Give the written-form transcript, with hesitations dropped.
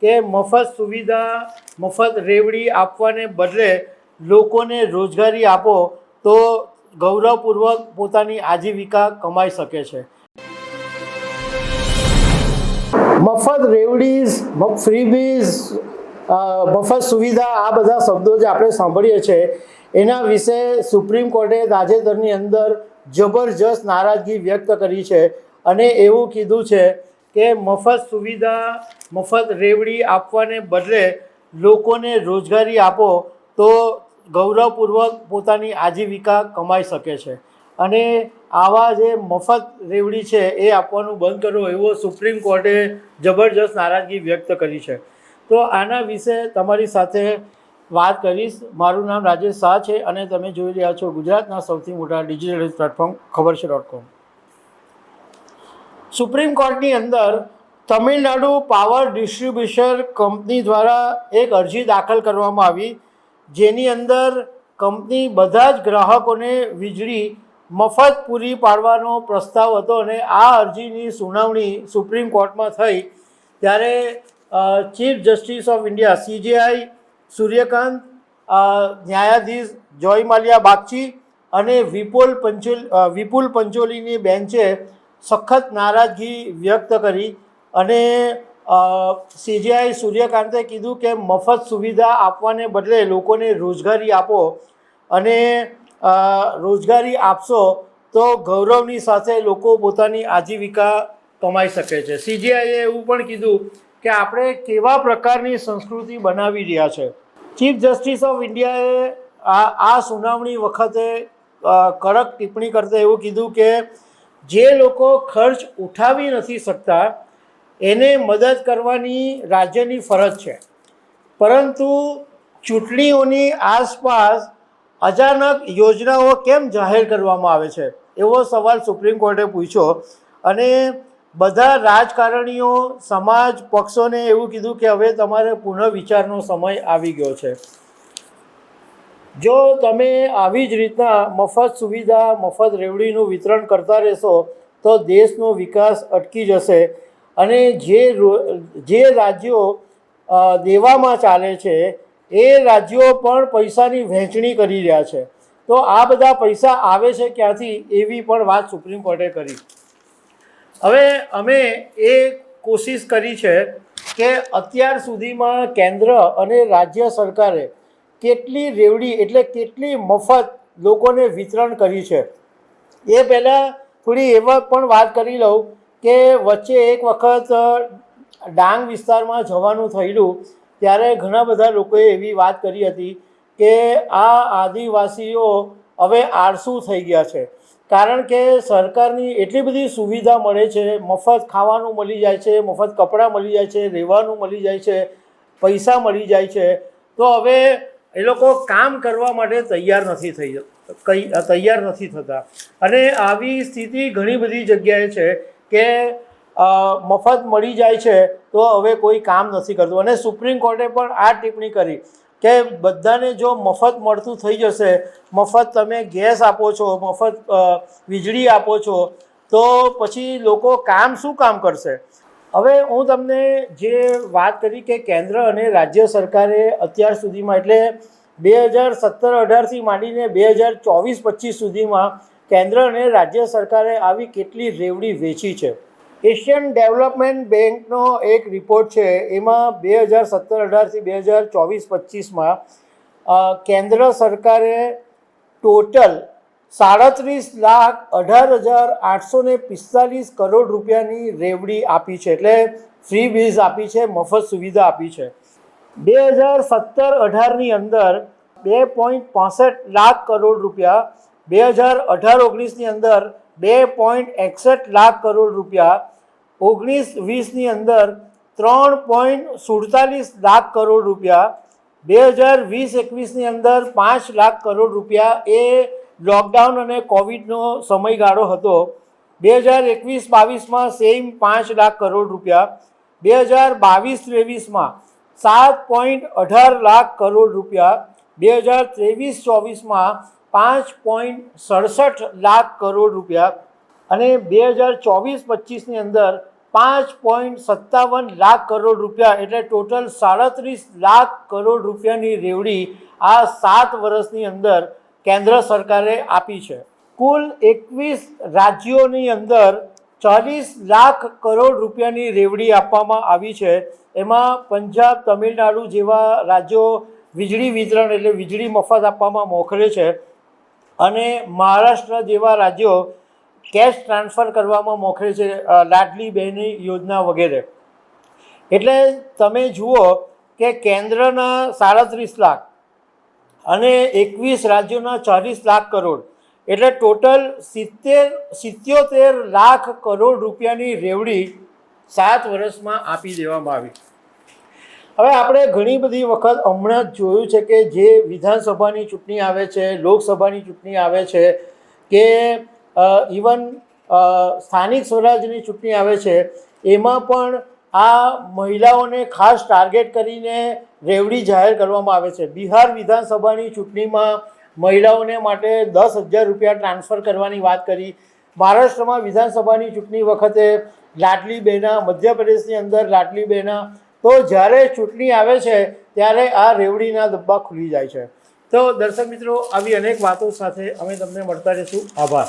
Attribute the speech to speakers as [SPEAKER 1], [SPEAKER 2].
[SPEAKER 1] કે મફત સુવિધા, મફત રેવડી આપવાને બદલે લોકોને રોજગારી આપો તો ગૌરવપૂર્વક પોતાની આજીવિકા કમાઈ શકે છે. મફત રેવડીઝ, ફ્રીબીઝ, મફત સુવિધા, આ બધા શબ્દો જે આપણે સાંભળીએ છીએ એના વિશે સુપ્રીમ કોર્ટે તાજેતરની અંદર જબરજસ્ત નારાજગી વ્યક્ત કરી છે અને એવું કીધું છે કે મફત સુવિધા, મફત રેવડી આપવાને બદલે લોકોને રોજગારી આપો તો ગૌરવપૂર્વક પોતાની આજીવિકા કમાઈ શકે છે. અને આવા જે મફત રેવડી છે એ આપવાનું બંધ કરો એવો સુપ્રીમ કોર્ટે જબરજસ્ત નારાજગી વ્યક્ત કરી છે. તો આના વિશે તમારી સાથે વાત કરીશ. મારું નામ રાજેશ શાહ છે અને તમે જોઈ રહ્યા છો ગુજરાતના સૌથી મોટા ડિજિટલ પ્લેટફોર્મ ખબરછે.com. સુપ્રીમ કોર્ટની અંદર તમિલનાડુ પાવર ડિસ્ટ્રીબ્યુશન કંપની દ્વારા એક અરજી દાખલ કરવામાં આવી, જેની અંદર કંપની બધા જ ગ્રાહકોને વીજળી મફત પૂરી પાડવાનો પ્રસ્તાવ હતો અને આ અરજીની સુનાવણી સુપ્રીમ કોર્ટમાં થઈ ત્યારે chief justice of India CJI Suryakant, ન્યાયાધીશ જોય માલ્યા બાગચી અને વિપુલ પંચોલીની બેન્ચે સખત નારાજગી વ્યક્ત કરી અને CJI સૂર્યકાંતે કીધું કે મફત સુવિધા આપવાને બદલે લોકોને રોજગારી આપો અને રોજગારી આપશો તો ગૌરવની સાથે લોકો પોતાની આજીવિકા કમાઈ શકે છે. CJIએ એવું પણ કીધું કે આપણે કેવા પ્રકારની સંસ્કૃતિ બનાવી રહ્યા છે. ચીફ જસ્ટિસ ઓફ ઇન્ડિયાએ આ સુનાવણી વખતે કડક ટિપ્પણી કરતા એવું કીધું કે જે લોકો ખર્ચ ઉઠાવી નથી શકતા એને મદદ કરવાની રાજ્યની ફરજ છે, પરંતુ ચૂંટણીઓની આસપાસ અચાનક યોજનાઓ કેમ જાહેર કરવામાં આવે છે એવો સવાલ સુપ્રીમ કોર્ટે પૂછ્યો અને બધા રાજકારણીઓ, સમાજ, પક્ષોને એવું કીધું કે હવે તમારે પુનઃવિચારનો સમય આવી ગયો છે. જો તમે આવી જ રીતના મફત સુવિધા, મફત રેવડીનું વિતરણ કરતા રહેશો તો દેશનો વિકાસ અટકી જશે અને જે રાજ્યો દેવામાં ચાલે છે એ રાજ્યો પણ પૈસાની વહેંચણી કરી રહ્યા છે. તો આ બધા પૈસા આવે છે ક્યાંથી એવી પણ વાત સુપ્રીમ કોર્ટે કરી. હવે અમે એ કોશિશ કરી છે કે અત્યાર સુધીમાં કેન્દ્ર અને રાજ્ય સરકારે કેટલી રેવડી એટલે કેટલી મફત લોકોને વિતરણ કરી છે. એ પહેલાં થોડી એવા પણ વાત કરી લઉં કે વચ્ચે એક વખત ડાંગ વિસ્તારમાં જવાનું થયેલું ત્યારે ઘણા બધા લોકોએ એવી વાત કરી હતી કે આ આદિવાસીઓ હવે આળસુ થઈ ગયા છે, કારણ કે સરકારની એટલી બધી સુવિધા મળે છે, મફત ખાવાનું મળી જાય છે, મફત કપડાં મળી જાય છે, રહેવાનું મળી જાય છે, પૈસા મળી જાય છે, તો હવે એ લોકો કામ કરવા માટે તૈયાર નથી થતા. અને આવી સ્થિતિ ઘણી બધી જગ્યાએ છે કે મફત મળી જાય છે તો હવે કોઈ કામ નથી કરતું. અને સુપ્રીમ કોર્ટે પણ આ ટિપ્પણી કરી કે બધાને જો મફત મળતું થઈ જશે, મફત તમે ગેસ આપો છો, મફત વીજળી આપો છો, તો પછી લોકો શું કામ કરશે. હવે હું તમને જે વાત કરી કે કેન્દ્ર અને રાજ્ય સરકારે અત્યાર સુધીમાં એટલે 2017-18થી માંડીને 2024-25 સુધીમાં કેન્દ્ર અને રાજ્ય સરકારે આવી કેટલી રેવડી વેચી છે. એશિયન ડેવલપમેન્ટ બેંકનો એક રિપોર્ટ છે, એમાં 2017-18થી 2024-25માં કેન્દ્ર સરકારે ટોટલ 37,18,845 કરોડ રૂપિયાની રેવડી આપી છે, એટલે ફ્રી બીઝ આપી છે, મફત સુવિધા આપી છે. 2017-18ની અંદર 2.65 લાખ કરોડ રૂપિયા, 2018-19ની અંદર 2.61 લાખ કરોડ રૂપિયા, 19-20ની અંદર 3.47 લાખ કરોડ રૂપિયા, 2020-21ની અંદર 5 લાખ કરોડ રૂપિયા. એ લોકડાઉન અને કોવિડનો સમયગાળો હતો. 2021-22માં સેમ 5 લાખ કરોડ રૂપિયા, 2022-23માં 7.18 લાખ કરોડ રૂપિયા, 2023-24માં 5.67 લાખ કરોડ રૂપિયા અને 2024-25ની અંદર 5.57 લાખ કરોડ રૂપિયા એટલે ટોટલ 37 લાખ કરોડ રૂપિયાની રેવડી આ 7 વર્ષની અંદર કેન્દ્ર સરકારે આપી છે. કુલ 21 રાજ્યોની અંદર 40 લાખ કરોડ રૂપિયાની રેવડી આપવામાં આવી છે. એમાં પંજાબ, તમિલનાડુ જેવા રાજ્યો વીજળી વિતરણ એટલે વીજળી મફત આપવામાં મોખરે છે અને મહારાષ્ટ્ર જેવા રાજ્યો કેશ ટ્રાન્સફર કરવામાં મોખરે છે, લાડલી બહેની યોજના વગેરે. એટલે તમે જુઓ કે કેન્દ્રના 37 લાખ અને 21 રાજ્યોના 40 લાખ કરોડ એટલે ટોટલ 77 લાખ કરોડ રૂપિયાની રેવડી 7 વર્ષમાં આપી દેવામાં આવી. હવે આપણે ઘણી બધી વખત હમણાં જ જોયું છે કે જે વિધાનસભાની ચૂંટણી આવે છે, લોકસભાની ચૂંટણી આવે છે કે ઇવન સ્થાનિક સ્વરાજની ચૂંટણી આવે છે, એમાં પણ આ મહિલાઓને ખાસ ટાર્ગેટ કરીને રેવડી જાહેર કરવામાં આવે છે. બિહાર વિધાનસભાની ચૂંટણીમાં મહિલાઓને માટે 10,000 રૂપિયા ટ્રાન્સફર કરવાની વાત કરી. મહારાષ્ટ્રમાં વિધાનસભાની ચૂંટણી વખતે લાડલી બહેના, મધ્યપ્રદેશની અંદર લાડલી બહેના. તો જ્યારે ચૂંટણી આવે છે ત્યારે આ રેવડીના ડબ્બા ખુલી જાય છે. તો દર્શક મિત્રો, આવી અનેક વાતો સાથે અમે તમને મળતા રહીશું. આભાર.